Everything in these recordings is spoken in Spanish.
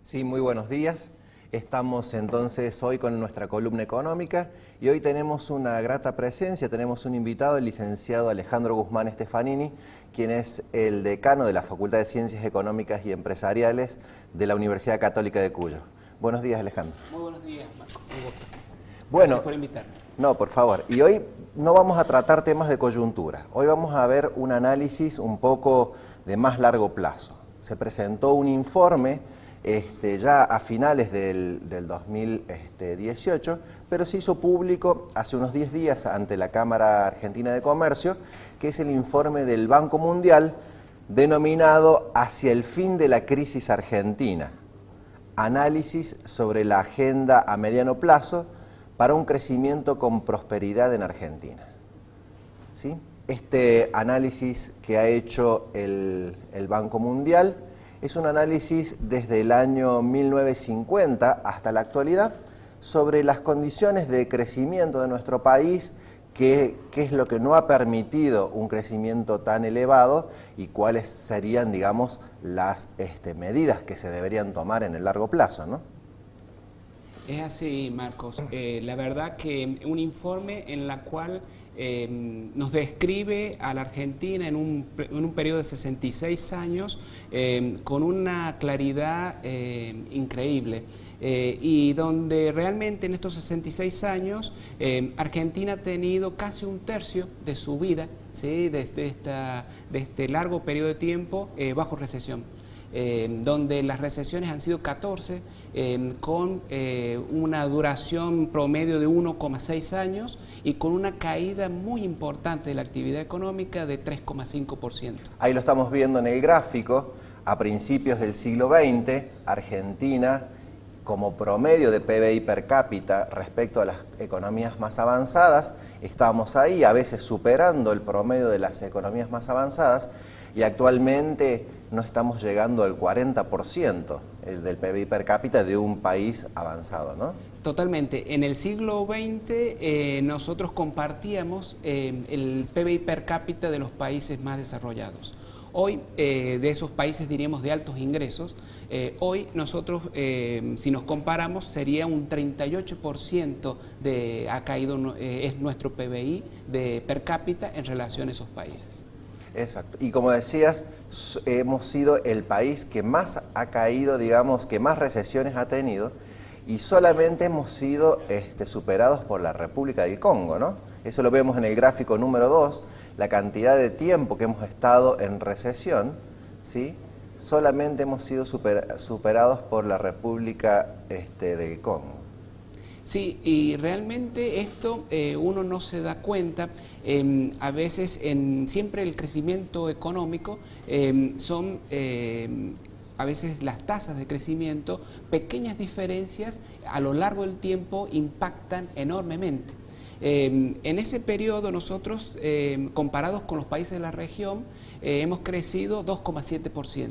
Sí, muy buenos días. Estamos entonces hoy con nuestra columna económica y hoy tenemos una grata presencia, tenemos un invitado, el licenciado Alejandro Guzmán Stefanini, quien es el decano de la Facultad de Ciencias Económicas y Empresariales de la Universidad Católica de Cuyo. Buenos días, Alejandro. Muy buenos días, Marco. Un gusto. Bueno, gracias por invitarme. No, por favor. Y hoy no vamos a tratar temas de coyuntura. Hoy vamos a ver un análisis un poco de más largo plazo. Se presentó un informe ya a finales del 2018, pero se hizo público hace unos 10 días ante la Cámara Argentina de Comercio, que es el informe del Banco Mundial denominado Hacia el fin de la crisis argentina. Análisis sobre la agenda a mediano plazo para un crecimiento con prosperidad en Argentina. ¿Sí? Este análisis que ha hecho el Banco Mundial es un análisis desde el año 1950 hasta la actualidad sobre las condiciones de crecimiento de nuestro país, qué es lo que no ha permitido un crecimiento tan elevado y cuáles serían, digamos, las medidas que se deberían tomar en el largo plazo, ¿no? Es así, Marcos. La verdad que un informe en la cual nos describe a la Argentina en un periodo de 66 años con una claridad increíble. Y donde realmente en estos 66 años Argentina ha tenido casi un tercio de su vida, ¿sí? de este largo periodo de tiempo bajo recesión. Donde las recesiones han sido 14, con una duración promedio de 1,6 años y con una caída muy importante de la actividad económica de 3,5%. Ahí lo estamos viendo en el gráfico. A principios del siglo XX, Argentina, como promedio de PBI per cápita respecto a las economías más avanzadas, estábamos ahí, a veces superando el promedio de las economías más avanzadas, y actualmente no estamos llegando al 40% del PBI per cápita de un país avanzado, ¿no? Totalmente. En el siglo XX nosotros compartíamos el PBI per cápita de los países más desarrollados. Hoy, de esos países, diríamos, de altos ingresos, hoy nosotros, si nos comparamos, sería un 38% ha caído, es nuestro PBI per cápita en relación a esos países. Exacto. Y como decías, hemos sido el país que más ha caído, digamos, que más recesiones ha tenido, y solamente hemos sido superados por la República del Congo, ¿no? Eso lo vemos en el gráfico número 2, la cantidad de tiempo que hemos estado en recesión, ¿sí? Solamente hemos sido superados por la República del Congo. Sí, y realmente esto uno no se da cuenta. A veces, siempre el crecimiento económico son a veces las tasas de crecimiento, pequeñas diferencias a lo largo del tiempo impactan enormemente. En ese periodo nosotros, comparados con los países de la región, hemos crecido 2,7%.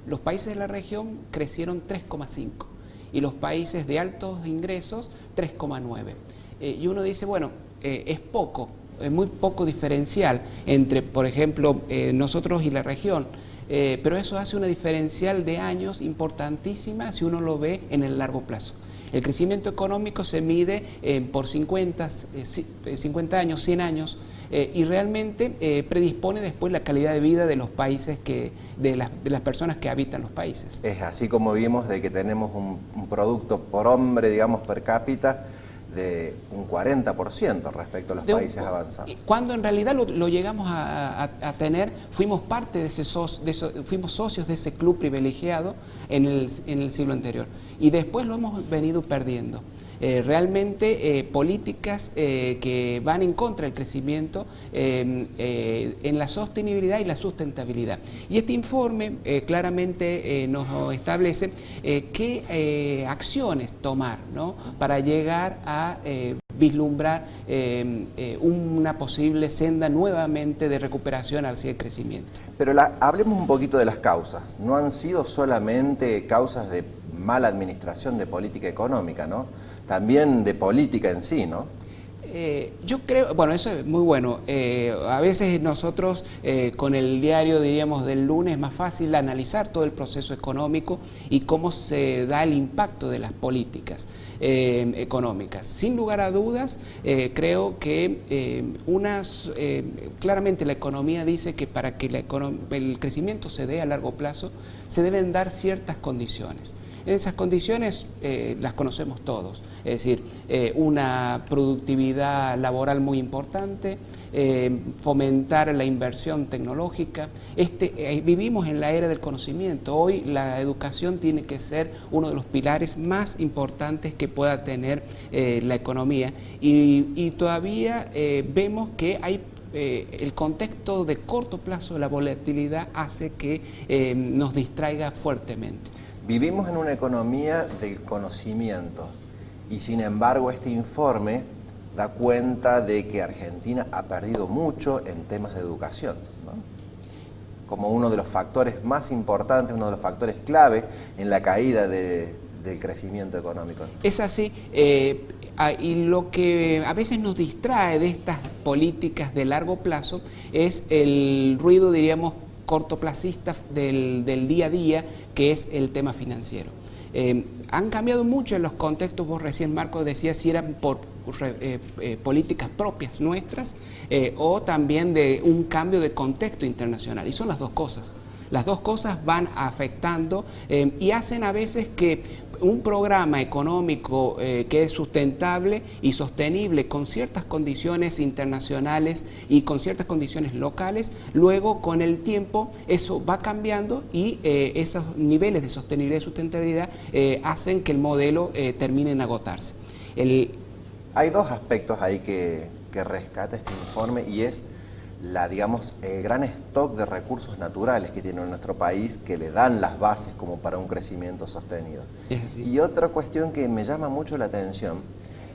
Los países de la región crecieron 3,5%. Y los países de altos ingresos 3,9%. Y uno dice, bueno, es poco, es muy poco diferencial entre, por ejemplo, nosotros y la región, pero eso hace una diferencial de años importantísima si uno lo ve en el largo plazo. El crecimiento económico se mide por 50 años, 100 años, y realmente predispone después la calidad de vida de los países, de las personas que habitan los países. Es así como vimos de que tenemos un producto por hombre, digamos, per cápita de un 40% respecto a los países avanzados. Cuando en realidad lo llegamos a tener, fuimos parte de fuimos socios de ese club privilegiado en el siglo anterior, y después lo hemos venido perdiendo. Realmente políticas que van en contra del crecimiento en la sostenibilidad y la sustentabilidad. Y este informe claramente nos establece qué acciones tomar, ¿no?, para llegar a vislumbrar una posible senda nuevamente de recuperación hacia el crecimiento. Pero hablemos un poquito de las causas. No han sido solamente causas de mala administración de política económica, ¿no? También de política en sí, ¿no? Yo creo, bueno, eso es muy bueno. A veces nosotros con el diario, diríamos, del lunes es más fácil analizar todo el proceso económico y cómo se da el impacto de las políticas económicas. Sin lugar a dudas, creo que claramente la economía dice que para que el crecimiento se dé a largo plazo, se deben dar ciertas condiciones. Esas condiciones las conocemos todos, es decir, una productividad laboral muy importante, fomentar la inversión tecnológica. Vivimos en la era del conocimiento. Hoy la educación tiene que ser uno de los pilares más importantes que pueda tener la economía y todavía vemos que hay el contexto de corto plazo, la volatilidad hace que nos distraiga fuertemente. Vivimos en una economía del conocimiento y sin embargo este informe da cuenta de que Argentina ha perdido mucho en temas de educación, ¿no? Como uno de los factores más importantes, uno de los factores clave en la caída del crecimiento económico. Es así. Y lo que a veces nos distrae de estas políticas de largo plazo es el ruido, diríamos, cortoplacista del día a día, que es el tema financiero. Han cambiado mucho en los contextos, vos recién, Marco, decías si eran por políticas propias nuestras o también de un cambio de contexto internacional, y son las dos cosas. Las dos cosas van afectando y hacen a veces que un programa económico que es sustentable y sostenible con ciertas condiciones internacionales y con ciertas condiciones locales, luego con el tiempo eso va cambiando y esos niveles de sostenibilidad y sustentabilidad hacen que el modelo termine en agotarse. Hay dos aspectos ahí que rescata este informe y es digamos, el gran stock de recursos naturales que tiene nuestro país que le dan las bases como para un crecimiento sostenido. Y otra cuestión que me llama mucho la atención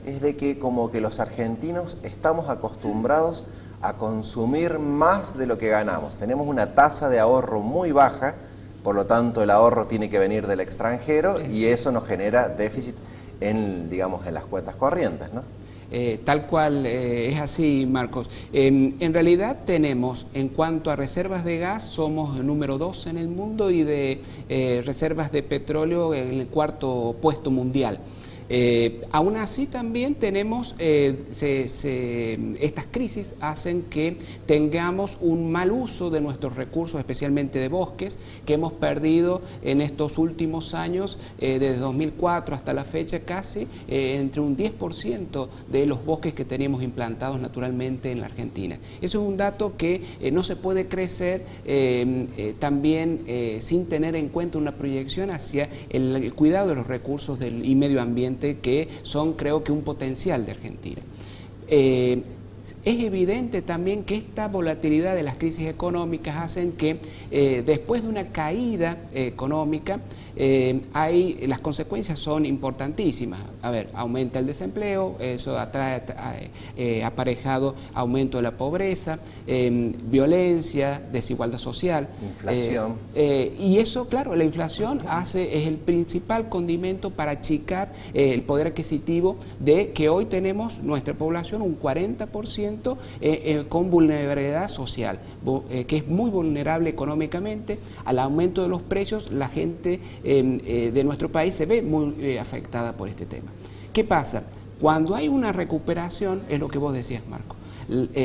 es de que como que los argentinos estamos acostumbrados a consumir más de lo que ganamos. Tenemos una tasa de ahorro muy baja, por lo tanto el ahorro tiene que venir del extranjero y eso nos genera déficit digamos, en las cuentas corrientes, ¿no? Tal cual es así, Marcos. En realidad tenemos, en cuanto a reservas de gas, somos el número 2 en el mundo y de reservas de petróleo en el 4º puesto mundial. Aún así también tenemos, estas crisis hacen que tengamos un mal uso de nuestros recursos, especialmente de bosques, que hemos perdido en estos últimos años, desde 2004 hasta la fecha casi, entre un 10% de los bosques que teníamos implantados naturalmente en la Argentina. Eso es un dato que no se puede crecer también sin tener en cuenta una proyección hacia el cuidado de los recursos y medio ambiente que son, creo que, un potencial de Argentina. Es evidente también que esta volatilidad de las crisis económicas hacen que después de una caída económica las consecuencias son importantísimas. A ver, aumenta el desempleo, eso atrae aparejado aumento de la pobreza, violencia, desigualdad social. Inflación. Y eso, claro, la inflación es el principal condimento para achicar el poder adquisitivo de que hoy tenemos nuestra población un 40% con vulnerabilidad social, que es muy vulnerable económicamente. Al aumento de los precios, la gente de nuestro país se ve muy afectada por este tema. ¿Qué pasa? Cuando hay una recuperación, es lo que vos decías, Marco,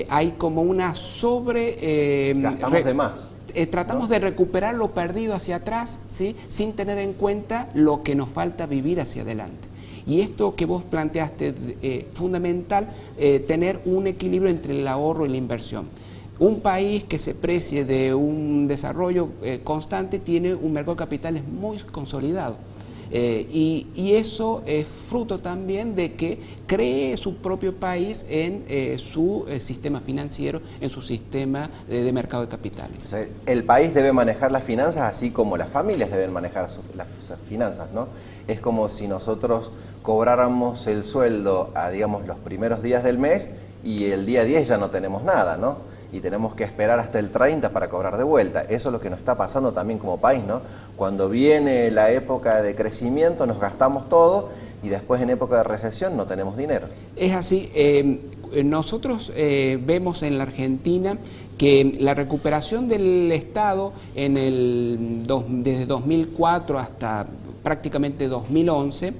hay como una gastamos de más. Tratamos de recuperar lo perdido hacia atrás, ¿sí?, sin tener en cuenta lo que nos falta vivir hacia adelante. Y esto que vos planteaste, fundamental, tener un equilibrio entre el ahorro y la inversión. Un país que se precie de un desarrollo constante tiene un mercado de capitales muy consolidado. Y eso es fruto también de que cree su propio país en su sistema financiero, en su sistema de mercado de capitales. O sea, el país debe manejar las finanzas así como las familias deben manejar sus finanzas, ¿no? Es como si nosotros cobráramos el sueldo a, digamos, los primeros días del mes y el día 10 ya no tenemos nada, ¿no? y tenemos que esperar hasta el 30 para cobrar de vuelta. Eso es lo que nos está pasando también como país, ¿no? Cuando viene la época de crecimiento nos gastamos todo y después en época de recesión no tenemos dinero. Es así. Nosotros vemos en la Argentina que la recuperación del Estado desde 2004 hasta prácticamente 2011,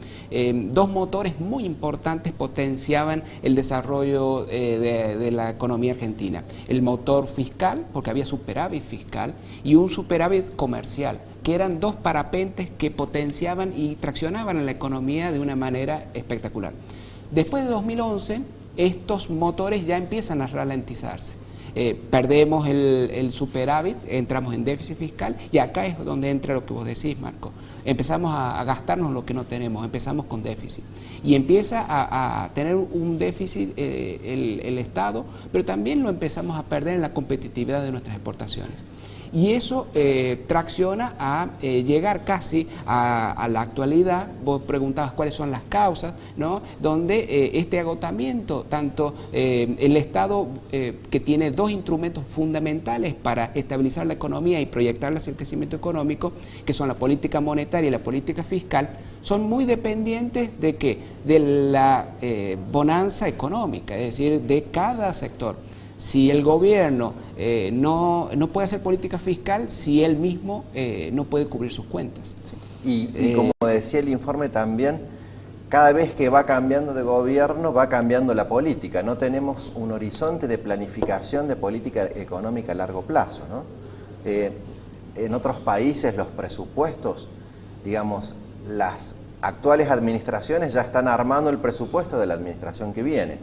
dos motores muy importantes potenciaban el desarrollo de la economía argentina. El motor fiscal, porque había superávit fiscal, y un superávit comercial, que eran dos parapentes que potenciaban y traccionaban a la economía de una manera espectacular. Después de 2011, estos motores ya empiezan a ralentizarse. Perdemos el superávit, entramos en déficit fiscal y acá es donde entra lo que vos decís, Marco. Empezamos a gastarnos lo que no tenemos, empezamos con déficit y empieza a tener un déficit el Estado, pero también lo empezamos a perder en la competitividad de nuestras exportaciones. Y eso tracciona a llegar casi a la actualidad. Vos preguntabas cuáles son las causas, ¿no? Donde este agotamiento, tanto el Estado que tiene dos instrumentos fundamentales para estabilizar la economía y proyectarla hacia el crecimiento económico, que son la política monetaria y la política fiscal, son muy dependientes de ¿qué? De la bonanza económica, es decir, de cada sector. Si el gobierno no puede hacer política fiscal, si él mismo no puede cubrir sus cuentas. Sí. Y como decía el informe también, cada vez que va cambiando de gobierno, va cambiando la política. No tenemos un horizonte de planificación de política económica a largo plazo, ¿no? En otros países los presupuestos, digamos, las actuales administraciones ya están armando el presupuesto de la administración que viene.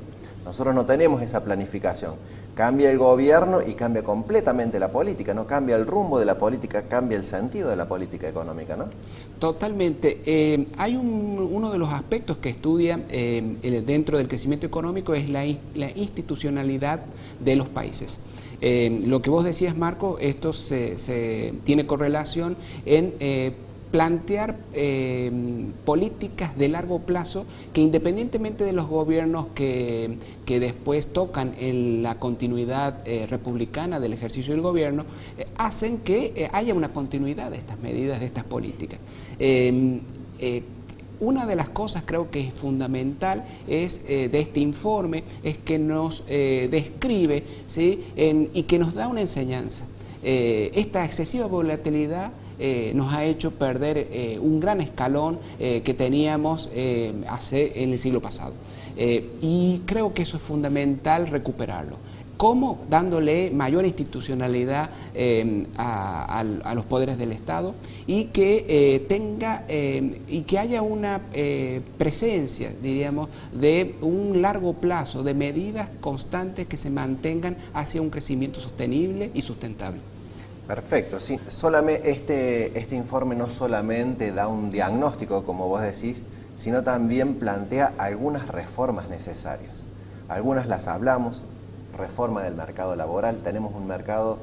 Nosotros no tenemos esa planificación. Cambia el gobierno y cambia completamente la política, no cambia el rumbo de la política, cambia el sentido de la política económica, ¿no? Totalmente. Hay uno de los aspectos que estudia dentro del crecimiento económico es la institucionalidad de los países. Lo que vos decías, Marco, esto se tiene correlación en plantear políticas de largo plazo que independientemente de los gobiernos que después tocan en la continuidad republicana del ejercicio del gobierno, hacen que haya una continuidad de estas medidas, de estas políticas. Una de las cosas creo que es fundamental de este informe es que nos describe, ¿sí? Y que nos da una enseñanza. Esta excesiva volatilidad nos ha hecho perder un gran escalón que teníamos en el siglo pasado. Y creo que eso es fundamental recuperarlo. ¿Cómo? Dándole mayor institucionalidad a los poderes del Estado y que y que haya una presencia, diríamos, de un largo plazo, de medidas constantes que se mantengan hacia un crecimiento sostenible y sustentable. Perfecto, sí. Este informe no solamente da un diagnóstico, como vos decís, sino también plantea algunas reformas necesarias. Algunas las hablamos. Reforma del mercado laboral. Tenemos un mercado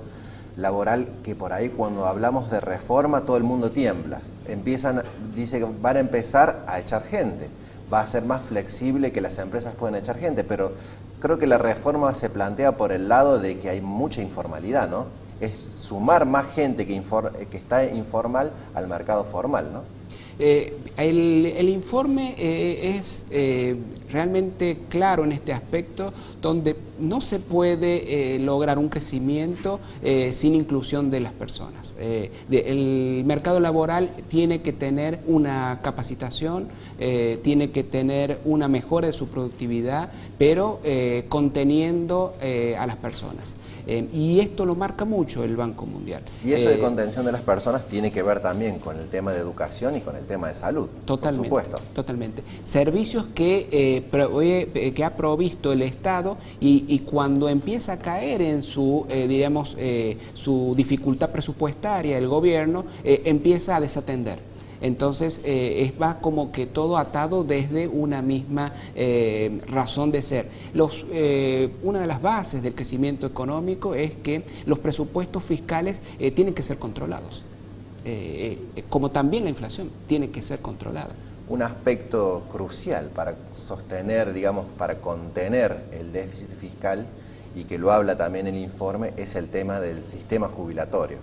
laboral que por ahí cuando hablamos de reforma todo el mundo tiembla. Dice que van a empezar a echar gente. Va a ser más flexible que las empresas puedan echar gente, pero creo que la reforma se plantea por el lado de que hay mucha informalidad, ¿no? Es sumar más gente que está informal al mercado formal, ¿no? El informe es realmente claro en este aspecto, donde no se puede lograr un crecimiento sin inclusión de las personas. El mercado laboral tiene que tener una capacitación, tiene que tener una mejora de su productividad, pero conteniendo a las personas. Y esto lo marca mucho el Banco Mundial. Y eso de contención de las personas tiene que ver también con el tema de educación y con el tema de salud, totalmente, por supuesto. Totalmente. Servicios que ha provisto el Estado y cuando empieza a caer en su dificultad presupuestaria el gobierno, empieza a desatender. Entonces va como que todo atado desde una misma razón de ser. Una de las bases del crecimiento económico es que los presupuestos fiscales tienen que ser controlados, como también la inflación tiene que ser controlada. Un aspecto crucial para sostener, digamos, para contener el déficit fiscal y que lo habla también el informe, es el tema del sistema jubilatorio.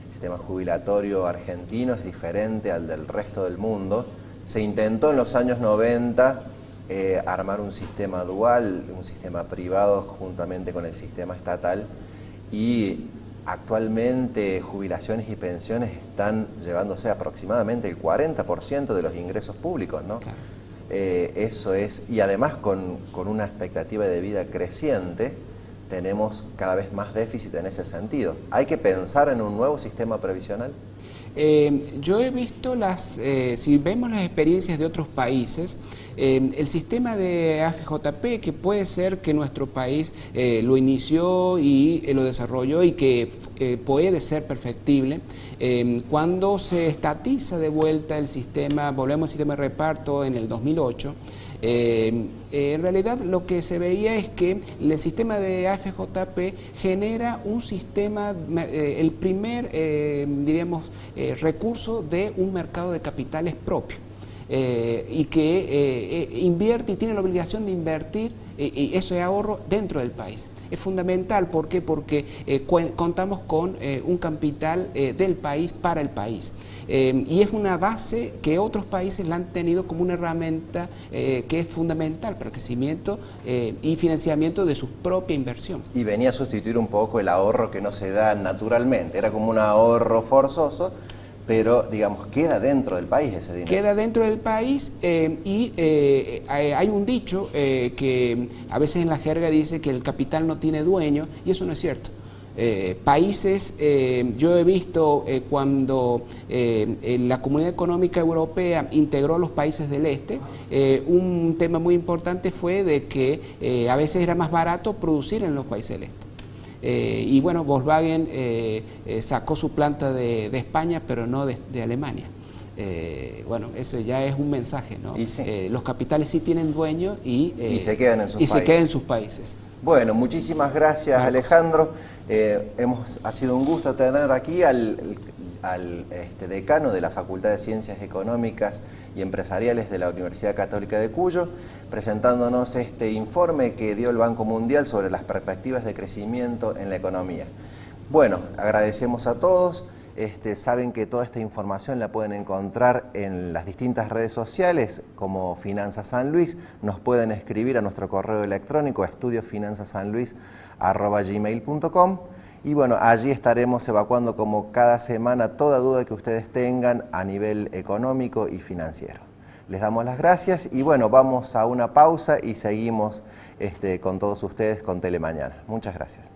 El sistema jubilatorio argentino es diferente al del resto del mundo. Se intentó en los años 90 armar un sistema dual, un sistema privado juntamente con el sistema estatal, y actualmente jubilaciones y pensiones están llevándose aproximadamente el 40% de los ingresos públicos, ¿no? Claro. Eso es, y además con una expectativa de vida creciente, tenemos cada vez más déficit en ese sentido. ¿Hay que pensar en un nuevo sistema previsional? Yo he visto si vemos las experiencias de otros países, el sistema de AFJP, que puede ser que nuestro país lo inició y lo desarrolló y que puede ser perfectible, cuando se estatiza de vuelta el sistema, volvemos al sistema de reparto en el 2008, en realidad lo que se veía es que el sistema de AFJP genera un sistema, el primer, diríamos, recurso de un mercado de capitales propio. Y que invierte y tiene la obligación de invertir y eso es ahorro dentro del país. Es fundamental, ¿por qué? Porque contamos con un capital del país para el país. Y es una base que otros países la han tenido como una herramienta que es fundamental para el crecimiento y financiamiento de su propia inversión. Y venía a sustituir un poco el ahorro que no se da naturalmente, era como un ahorro forzoso, pero digamos, queda dentro del país ese dinero. Queda dentro del país y hay un dicho que a veces en la jerga dice que el capital no tiene dueño, y eso no es cierto. Países, yo he visto cuando la Comunidad Económica Europea integró a los países del este, un tema muy importante fue de que a veces era más barato producir en los países del este. Y bueno, Volkswagen sacó su planta de España, pero no de Alemania. Bueno, eso ya es un mensaje, ¿no? Y sí. Los capitales sí tienen dueño y se quedan en sus países. Se quedan en sus países. Bueno, muchísimas gracias, Marcos. Alejandro. Ha sido un gusto tener aquí al decano de la Facultad de Ciencias Económicas y Empresariales de la Universidad Católica de Cuyo, presentándonos este informe que dio el Banco Mundial sobre las perspectivas de crecimiento en la economía. Bueno, agradecemos a todos. Saben que toda esta información la pueden encontrar en las distintas redes sociales como Finanzas San Luis. Nos pueden escribir a nuestro correo electrónico estudiofinanzasanluis@gmail.com. Y bueno, allí estaremos evacuando como cada semana toda duda que ustedes tengan a nivel económico y financiero. Les damos las gracias y bueno, vamos a una pausa y seguimos con todos ustedes con Telemañana. Muchas gracias.